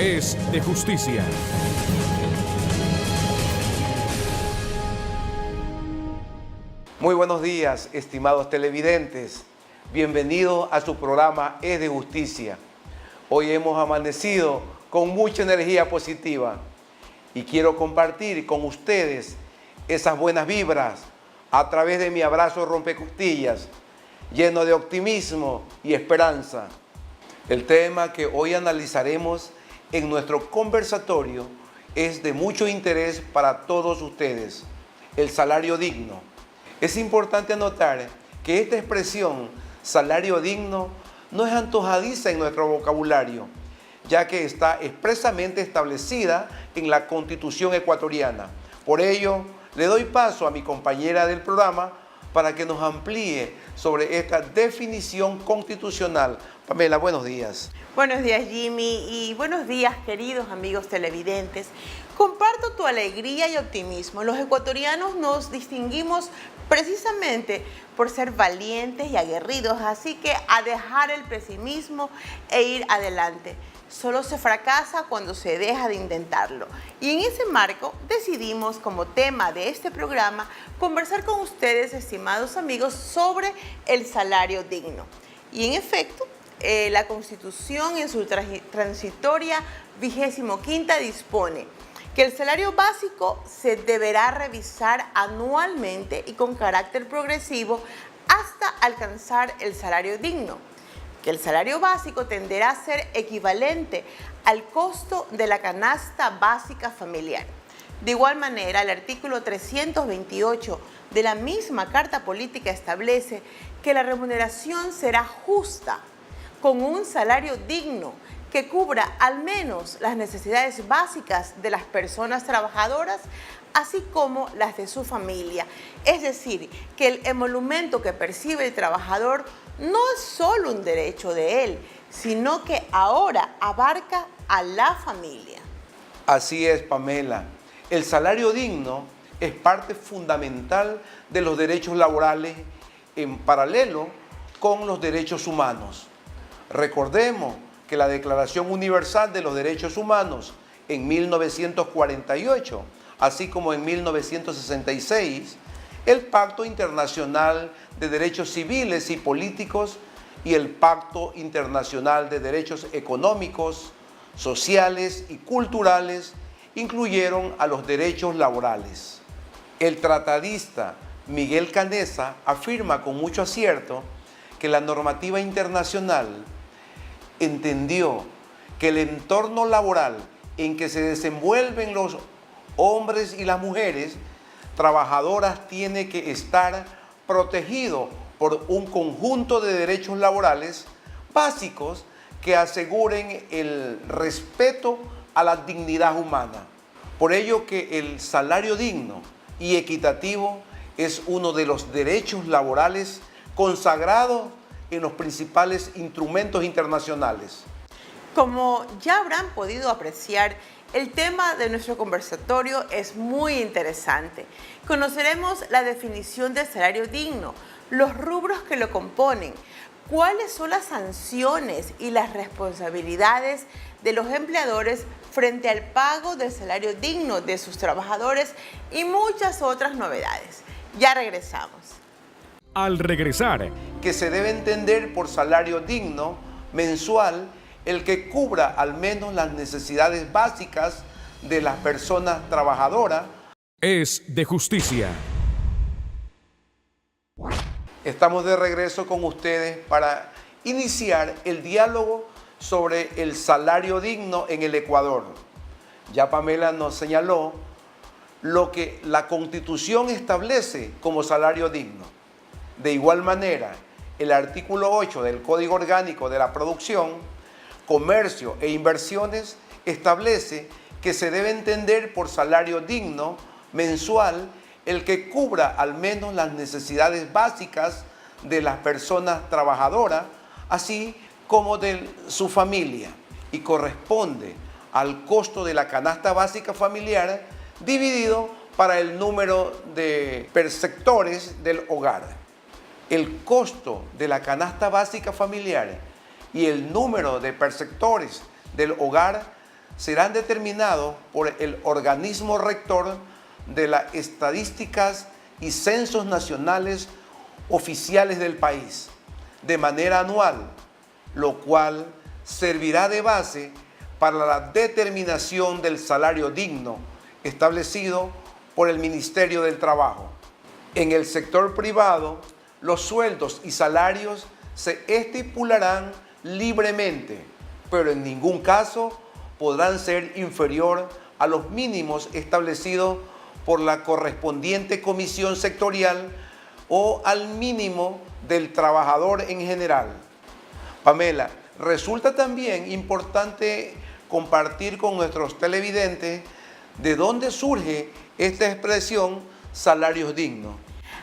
es de justicia. Muy buenos días, estimados televidentes. Bienvenidos a su programa Es de Justicia. Hoy hemos amanecido con mucha energía positiva y quiero compartir con ustedes esas buenas vibras a través de mi abrazo rompecostillas, lleno de optimismo y esperanza. El tema que hoy analizaremos en nuestro conversatorio es de mucho interés para todos ustedes: el salario digno. Es importante anotar que esta expresión, salario digno, no es antojadiza en nuestro vocabulario, ya que está expresamente establecida en la Constitución ecuatoriana. Por ello, le doy paso a mi compañera del programa para que nos amplíe sobre esta definición constitucional. Pamela, buenos días. Buenos días, Jimmy, y buenos días, queridos amigos televidentes. Comparto tu alegría y optimismo. Los ecuatorianos nos distinguimos precisamente por ser valientes y aguerridos, así que a dejar el pesimismo e ir adelante. Solo se fracasa cuando se deja de intentarlo. Y en ese marco decidimos, como tema de este programa, conversar con ustedes, estimados amigos, sobre el salario digno. Y en efecto, la Constitución en su transitoria 25ª dispone que el salario básico se deberá revisar anualmente y con carácter progresivo hasta alcanzar el salario digno, que el salario básico tenderá a ser equivalente al costo de la canasta básica familiar. De igual manera, el artículo 328 de la misma Carta Política establece que la remuneración será justa, con un salario digno que cubra al menos las necesidades básicas de las personas trabajadoras, así como las de su familia. Es decir, que el emolumento que percibe el trabajador no es solo un derecho de él, sino que ahora abarca a la familia. Así es, Pamela. El salario digno es parte fundamental de los derechos laborales en paralelo con los derechos humanos. Recordemos que la Declaración Universal de los Derechos Humanos en 1948, así como en 1966, el Pacto Internacional de Derechos Civiles y Políticos y el Pacto Internacional de Derechos Económicos, Sociales y Culturales incluyeron a los derechos laborales. El tratadista Miguel Canessa afirma con mucho acierto que la normativa internacional entendió que el entorno laboral en que se desenvuelven los hombres y las mujeres trabajadoras tiene que estar protegido por un conjunto de derechos laborales básicos que aseguren el respeto a la dignidad humana. Por ello que el salario digno y equitativo es uno de los derechos laborales consagrados en los principales instrumentos internacionales. Como ya habrán podido apreciar, el tema de nuestro conversatorio es muy interesante. Conoceremos la definición de salario digno, los rubros que lo componen, cuáles son las sanciones y las responsabilidades de los empleadores frente al pago del salario digno de sus trabajadores y muchas otras novedades. Ya regresamos. Al regresar, Que se debe entender por salario digno mensual el que cubra al menos las necesidades básicas de las personas trabajadoras. es de justicia. Estamos de regreso con ustedes para iniciar el diálogo sobre el salario digno en el Ecuador. Ya Pamela nos señaló lo que la Constitución establece como salario digno. De igual manera, el artículo 8 del Código Orgánico de la Producción, Comercio e Inversiones establece que se debe entender por salario digno mensual el que cubra al menos las necesidades básicas de las personas trabajadoras, así como de su familia, y corresponde al costo de la canasta básica familiar dividido para el número de perceptores del hogar. El costo de la canasta básica familiar y el número de perceptores del hogar serán determinados por el organismo rector de las estadísticas y censos nacionales oficiales del país, de manera anual, lo cual servirá de base para la determinación del salario digno establecido por el Ministerio del Trabajo. En el sector privado, los sueldos y salarios se estipularán libremente, pero en ningún caso podrán ser inferior a los mínimos establecidos por la correspondiente comisión sectorial o al mínimo del trabajador en general. Pamela, resulta también importante compartir con nuestros televidentes de dónde surge esta expresión salarios dignos.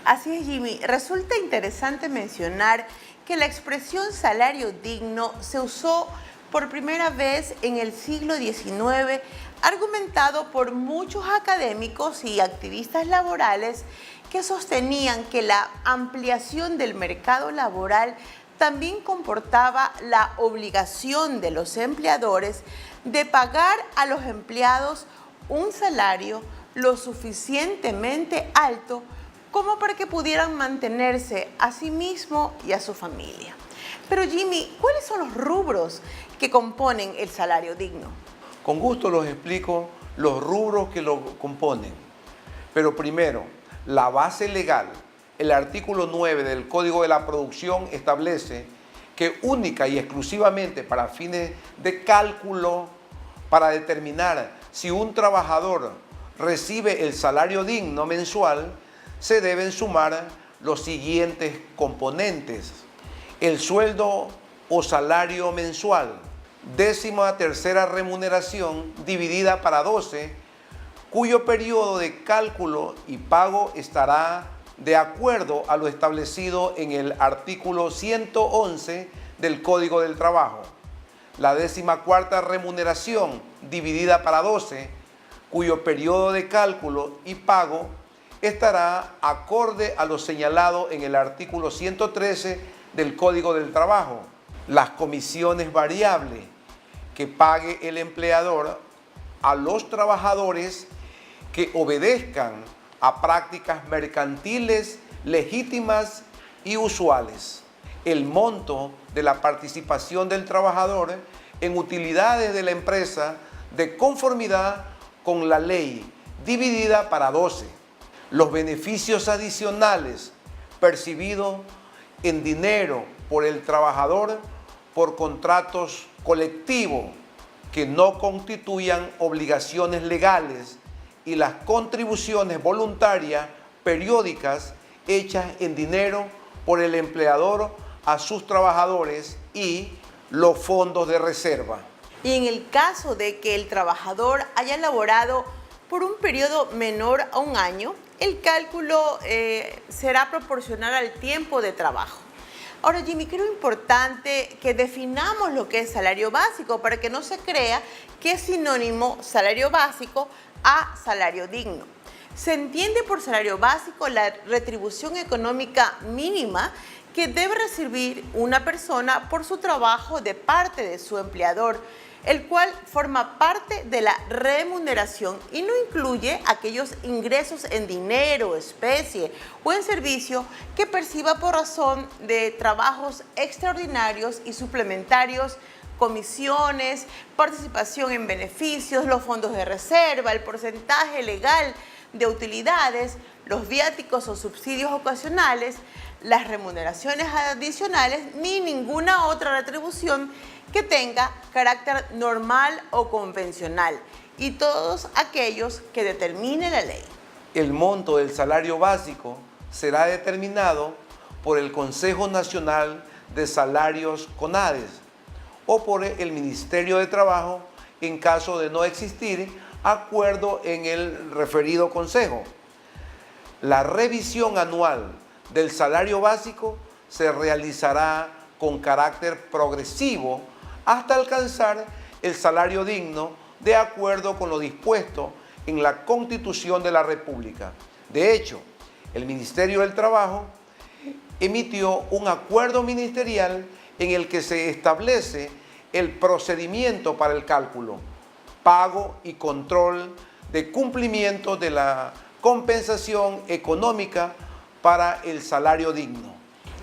Así es, Jimmy. Resulta interesante mencionar que la expresión salario digno se usó por primera vez en el siglo XIX, argumentado por muchos académicos y activistas laborales que sostenían que la ampliación del mercado laboral también comportaba la obligación de los empleadores de pagar a los empleados un salario lo suficientemente alto como para que pudieran mantenerse a sí mismo y a su familia. Pero Jimmy, ¿cuáles son los rubros que componen el salario digno? Con gusto los explico los rubros que lo componen. Pero primero, la base legal. El artículo 9 del Código de la Producción establece que única y exclusivamente para fines de cálculo, para determinar si un trabajador recibe el salario digno mensual, se deben sumar los siguientes componentes: el sueldo o salario mensual, 13ª remuneración dividida para 12, cuyo periodo de cálculo y pago estará de acuerdo a lo establecido en el artículo 111 del Código del Trabajo. La 14ª remuneración dividida para 12, cuyo periodo de cálculo y pago estará acorde a lo señalado en el artículo 113 del Código del Trabajo. Las comisiones variables que pague el empleador a los trabajadores que obedezcan a prácticas mercantiles legítimas y usuales. El monto de la participación del trabajador en utilidades de la empresa de conformidad con la ley, dividida para 12. Los beneficios adicionales percibidos en dinero por el trabajador por contratos colectivos que no constituyan obligaciones legales y las contribuciones voluntarias periódicas hechas en dinero por el empleador a sus trabajadores y los fondos de reserva. Y en el caso de que el trabajador haya laborado por un periodo menor a un año, el cálculo será proporcional al tiempo de trabajo. Ahora, Jimmy, creo importante que definamos lo que es salario básico para que no se crea que es sinónimo salario básico a salario digno. Se entiende por salario básico la retribución económica mínima que debe recibir una persona por su trabajo de parte de su empleador, el cual forma parte de la remuneración y no incluye aquellos ingresos en dinero, especie o en servicio que perciba por razón de trabajos extraordinarios y suplementarios, comisiones, participación en beneficios, los fondos de reserva, el porcentaje legal de utilidades, los viáticos o subsidios ocasionales, las remuneraciones adicionales ni ninguna otra retribución que tenga carácter normal o convencional y todos aquellos que determine la ley. El monto del salario básico será determinado por el Consejo Nacional de Salarios CONADES o por el Ministerio de Trabajo en caso de no existir acuerdo en el referido consejo. La revisión anual del salario básico se realizará con carácter progresivo hasta alcanzar el salario digno de acuerdo con lo dispuesto en la Constitución de la República. De hecho, el Ministerio del Trabajo emitió un acuerdo ministerial en el que se establece el procedimiento para el cálculo, pago y control de cumplimiento de la compensación económica para el salario digno.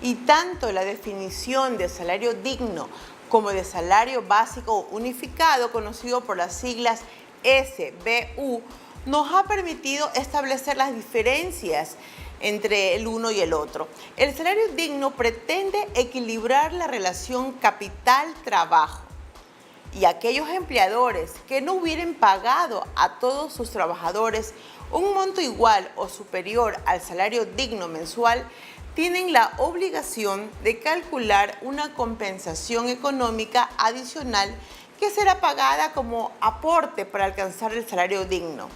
Y tanto la definición de salario digno como de salario básico unificado, conocido por las siglas SBU, nos ha permitido establecer las diferencias entre el uno y el otro. El salario digno pretende equilibrar la relación capital-trabajo, y aquellos empleadores que no hubieran pagado a todos sus trabajadores un monto igual o superior al salario digno mensual tienen la obligación de calcular una compensación económica adicional que será pagada como aporte para alcanzar el salario digno.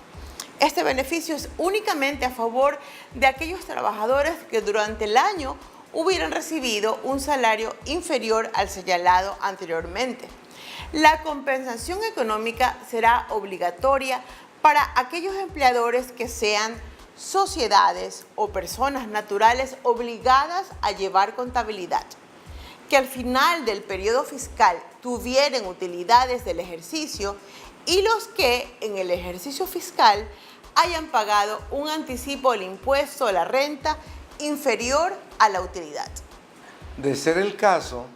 Este beneficio es únicamente a favor de aquellos trabajadores que durante el año hubieran recibido un salario inferior al señalado anteriormente. La compensación económica será obligatoria para aquellos empleadores que sean sociedades o personas naturales obligadas a llevar contabilidad, que al final del periodo fiscal tuvieran utilidades del ejercicio y los que en el ejercicio fiscal hayan pagado un anticipo del impuesto a la renta inferior a la utilidad. De ser el caso,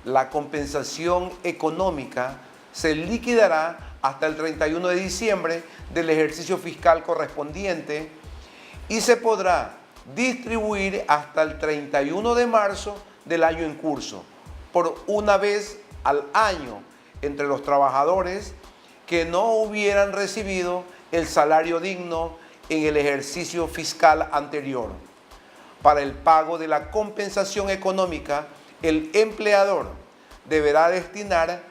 la compensación económica se liquidará hasta el 31 de diciembre del ejercicio fiscal correspondiente y se podrá distribuir hasta el 31 de marzo del año en curso, por una vez al año entre los trabajadores que no hubieran recibido el salario digno en el ejercicio fiscal anterior. Para el pago de la compensación económica, el empleador deberá destinar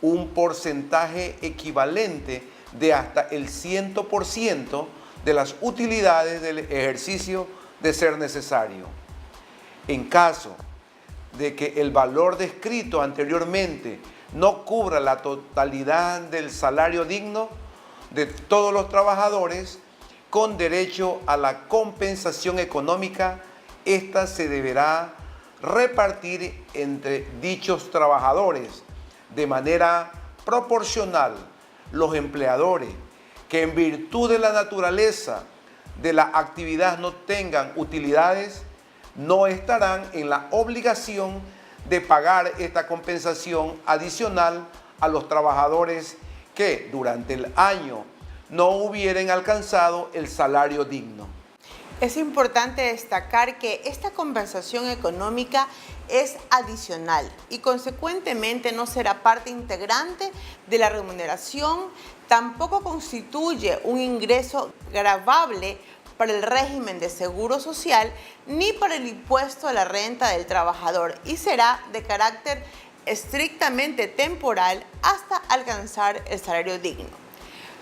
un porcentaje equivalente de hasta el 100% de las utilidades del ejercicio de ser necesario. En caso de que el valor descrito anteriormente no cubra la totalidad del salario digno de todos los trabajadores con derecho a la compensación económica, esta se deberá repartir entre dichos trabajadores de manera proporcional. Los empleadores que en virtud de la naturaleza de la actividad no tengan utilidades no estarán en la obligación de pagar esta compensación adicional a los trabajadores que durante el año no hubieran alcanzado el salario digno. Es importante destacar que esta compensación económica es adicional y consecuentemente no será parte integrante de la remuneración, tampoco constituye un ingreso gravable para el régimen de seguro social ni para el impuesto a la renta del trabajador y será de carácter estrictamente temporal hasta alcanzar el salario digno.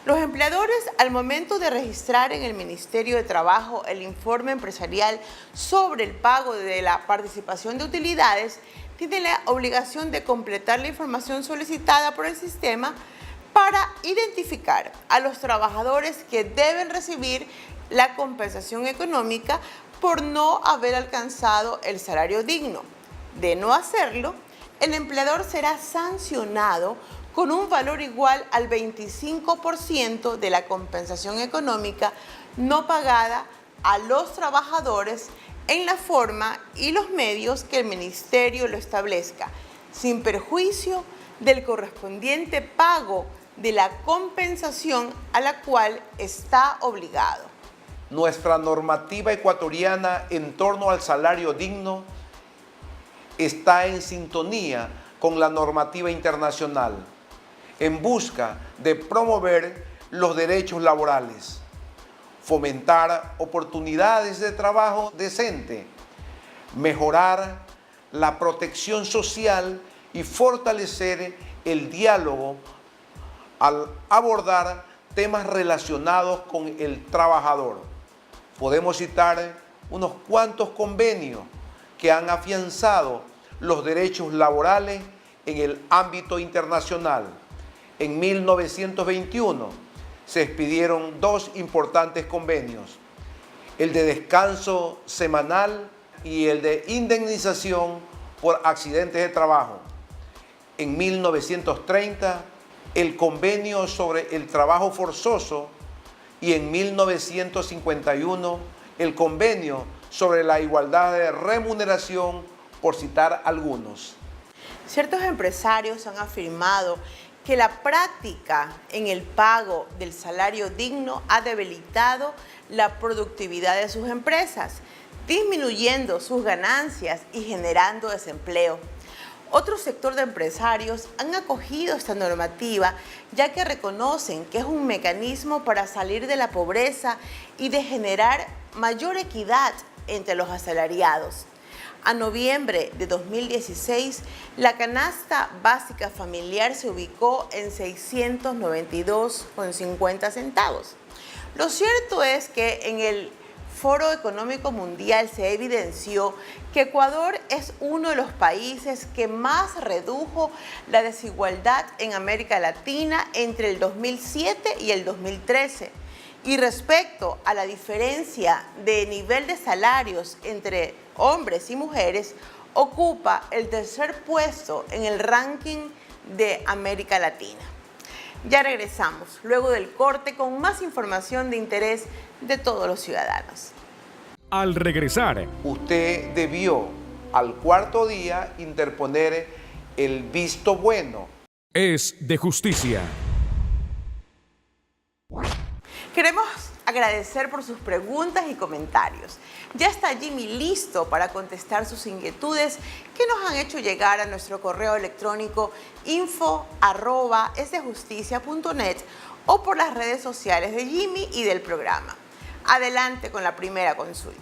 Los empleadores, al momento de registrar en el Ministerio de Trabajo el informe empresarial sobre el pago de la participación de utilidades, tienen la obligación de completar la información solicitada por el sistema para identificar a los trabajadores que deben recibir la compensación económica por no haber alcanzado el salario digno. De no hacerlo, el empleador será sancionado con un valor igual al 25% de la compensación económica no pagada a los trabajadores en la forma y los medios que el Ministerio lo establezca, sin perjuicio del correspondiente pago de la compensación a la cual está obligado. Nuestra normativa ecuatoriana en torno al salario digno está en sintonía con la normativa internacional, en busca de promover los derechos laborales, fomentar oportunidades de trabajo decente, mejorar la protección social y fortalecer el diálogo al abordar temas relacionados con el trabajador. Podemos citar unos cuantos convenios que han afianzado los derechos laborales en el ámbito internacional. En 1921 se expidieron dos importantes convenios, el de descanso semanal y el de indemnización por accidentes de trabajo. En 1930 el convenio sobre el trabajo forzoso y en 1951 el convenio sobre la igualdad de remuneración, por citar algunos. Ciertos empresarios han afirmado que la práctica en el pago del salario digno ha debilitado la productividad de sus empresas, disminuyendo sus ganancias y generando desempleo. Otro sector de empresarios han acogido esta normativa ya que reconocen que es un mecanismo para salir de la pobreza y de generar mayor equidad entre los asalariados. A noviembre de 2016, la canasta básica familiar se ubicó en 692,50 centavos. Lo cierto es que en el Foro Económico Mundial se evidenció que Ecuador es uno de los países que más redujo la desigualdad en América Latina entre el 2007 y el 2013. Y respecto a la diferencia de nivel de salarios entre hombres y mujeres, ocupa el tercer puesto en el ranking de América Latina. Ya regresamos, luego del corte, con más información de interés de todos los ciudadanos. Al regresar, Usted debió al cuarto día interponer el visto bueno. es de justicia. Queremos agradecer por sus preguntas y comentarios. Ya está Jimmy listo para contestar sus inquietudes que nos han hecho llegar a nuestro correo electrónico info@esdejusticia.net o por las redes sociales de Jimmy y del programa. Adelante con la primera consulta.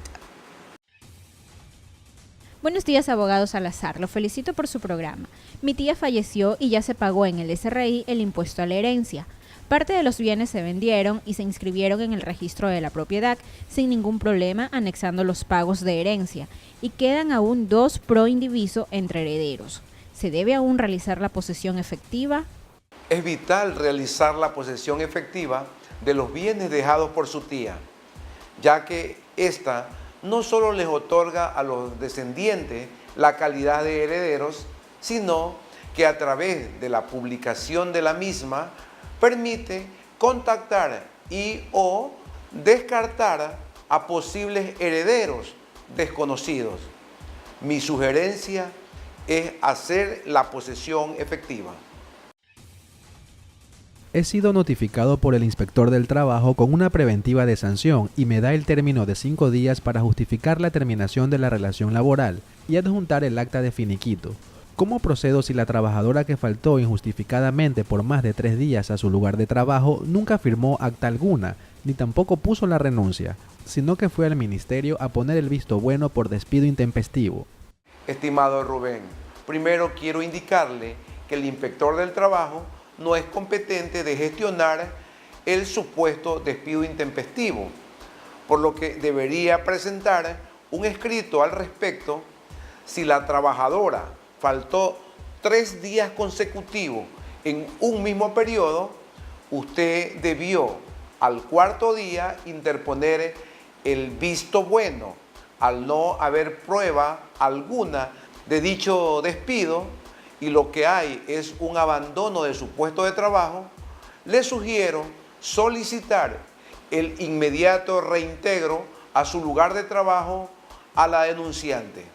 Buenos días, abogado Salazar. Lo felicito por su programa. Mi tía falleció y ya se pagó en el SRI el impuesto a la herencia. Parte de los bienes se vendieron y se inscribieron en el registro de la propiedad sin ningún problema, anexando los pagos de herencia, y quedan aún 2 pro indiviso entre herederos. ¿Se debe aún realizar la posesión efectiva? Es vital realizar la posesión efectiva de los bienes dejados por su tía, ya que ésta no solo les otorga a los descendientes la calidad de herederos, sino que a través de la publicación de la misma permite contactar y o descartar a posibles herederos desconocidos. Mi sugerencia es hacer la posesión efectiva. He sido notificado por el inspector del trabajo con una preventiva de sanción y me da el término de 5 días para justificar la terminación de la relación laboral y adjuntar el acta de finiquito. ¿Cómo procedo si la trabajadora que faltó injustificadamente por más de 3 días a su lugar de trabajo nunca firmó acta alguna, ni tampoco puso la renuncia, sino que fue al ministerio a poner el visto bueno por despido intempestivo? Estimado Rubén, primero quiero indicarle que el inspector del trabajo no es competente de gestionar el supuesto despido intempestivo, por lo que debería presentar un escrito al respecto. Si la trabajadora faltó 3 días consecutivos en un mismo periodo, usted debió al cuarto día interponer el visto bueno. Al no haber prueba alguna de dicho despido y lo que hay es un abandono de su puesto de trabajo, le sugiero solicitar el inmediato reintegro a su lugar de trabajo a la denunciante.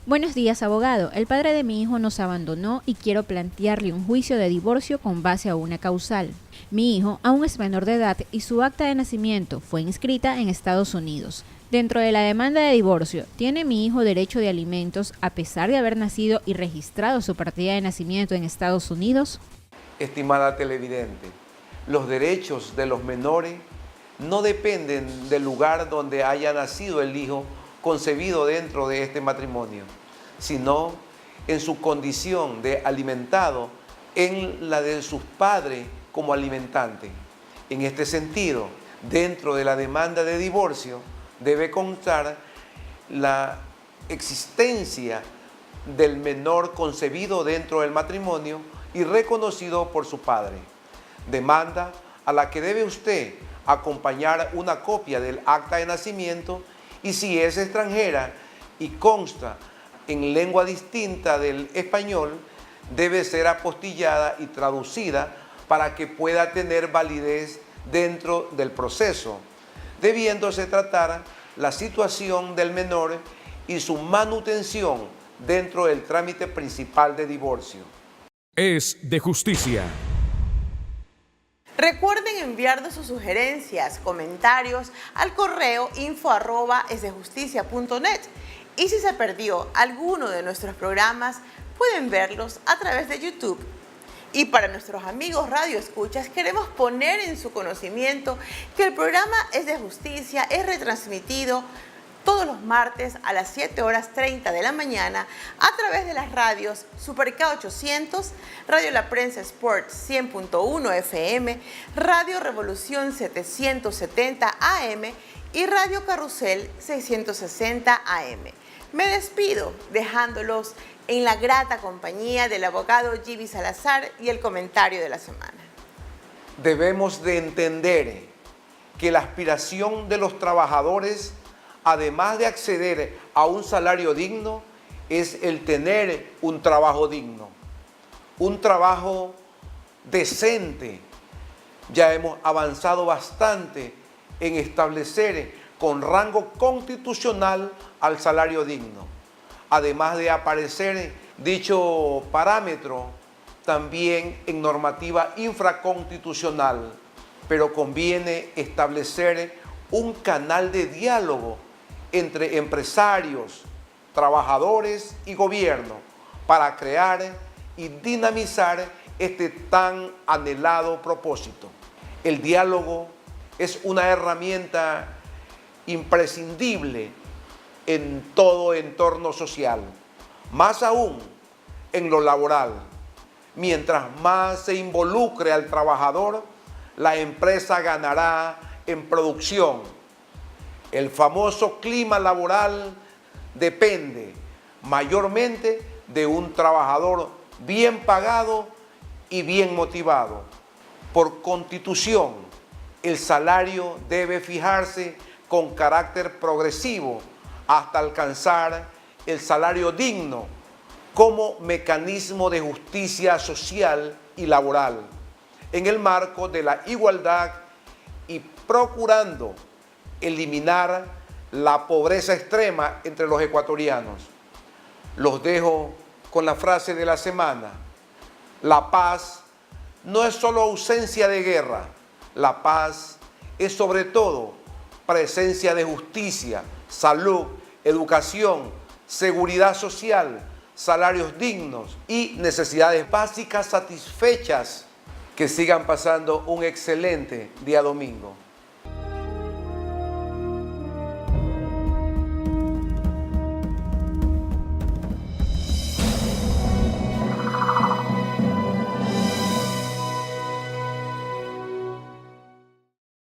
Buenos días, abogado. El padre de mi hijo nos abandonó y quiero plantearle un juicio de divorcio con base a una causal. Mi hijo aún es menor de edad y su acta de nacimiento fue inscrita en Estados Unidos. Dentro de la demanda de divorcio, ¿tiene mi hijo derecho de alimentos a pesar de haber nacido y registrado su partida de nacimiento en Estados Unidos? Estimada televidente, los derechos de los menores no dependen del lugar donde haya nacido el hijo concebido dentro de este matrimonio, sino en su condición de alimentado, en la de sus padres como alimentante. En este sentido, dentro de la demanda de divorcio, debe constar la existencia del menor concebido dentro del matrimonio y reconocido por su padre. Demanda a la que debe usted acompañar una copia del acta de nacimiento y si es extranjera y consta en lengua distinta del español, debe ser apostillada y traducida para que pueda tener validez dentro del proceso, debiéndose tratar la situación del menor y su manutención dentro del trámite principal de divorcio. Es de justicia. Recuerden enviarnos sus sugerencias, comentarios al correo info@esdejusticia.net. Y si se perdió alguno de nuestros programas, pueden verlos a través de YouTube. Y para nuestros amigos radioescuchas, queremos poner en su conocimiento que el programa Es de Justicia es retransmitido todos los martes a las 7:30 de la mañana a través de las radios Super K800, Radio La Prensa Sport 100.1 FM, Radio Revolución 770 AM y Radio Carrusel 660 AM. Me despido dejándolos en la grata compañía del abogado Gibi Salazar y el comentario de la semana. Debemos de entender que la aspiración de los trabajadores, además de acceder a un salario digno, es el tener un trabajo digno, un trabajo decente. Ya hemos avanzado bastante en establecer con rango constitucional al salario digno. Además de aparecer dicho parámetro también en normativa infraconstitucional, pero conviene establecer un canal de diálogo entre empresarios, trabajadores y gobierno para crear y dinamizar este tan anhelado propósito. El diálogo es una herramienta imprescindible en todo entorno social, más aún en lo laboral. Mientras más se involucre al trabajador, la empresa ganará en producción. El famoso clima laboral depende mayormente de un trabajador bien pagado y bien motivado. Por constitución, el salario debe fijarse con carácter progresivo hasta alcanzar el salario digno como mecanismo de justicia social y laboral, en el marco de la igualdad y procurando eliminar la pobreza extrema entre los ecuatorianos. Los dejo con la frase de la semana: la paz no es solo ausencia de guerra, la paz es sobre todo presencia de justicia, salud, educación, seguridad social, salarios dignos y necesidades básicas satisfechas. Que sigan pasando un excelente día domingo.